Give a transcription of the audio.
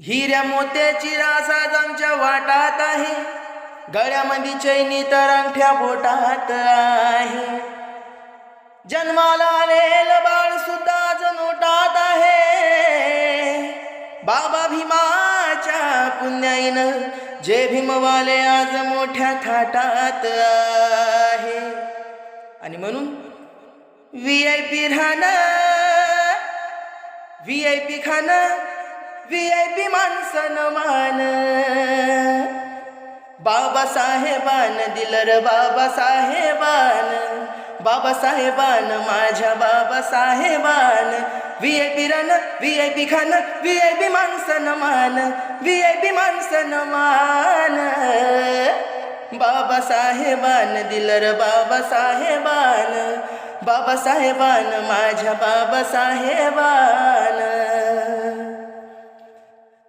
हिऱ्या मोत्याची रास आज आमच्या वाटात आहे, गळ्यामध्ये चैनी तर अंगठ्या बोटात आहे. जन्माला आलेलं बाळ सुद्धा आज नोटात आहे. बाबा भीमाच्या पुण्याईनं जे भीमवाले आज मोठ्या थाटात आहे. आणि म्हणून VIP राहणं, VIP खाणं, VIP माणसन मान. बाबासाहेबान दिलं र बाबासाहेबान, बाबासाहेबान माझ्या बाबासाहेबान. VIP राहणं, VIP खाणं, VIP माणसन मान, VIP माणसन मान. बाबासाहेबान दिलं र बाबासाहेबान, बाबासाहेबान माझ्या बाबासाहेबान.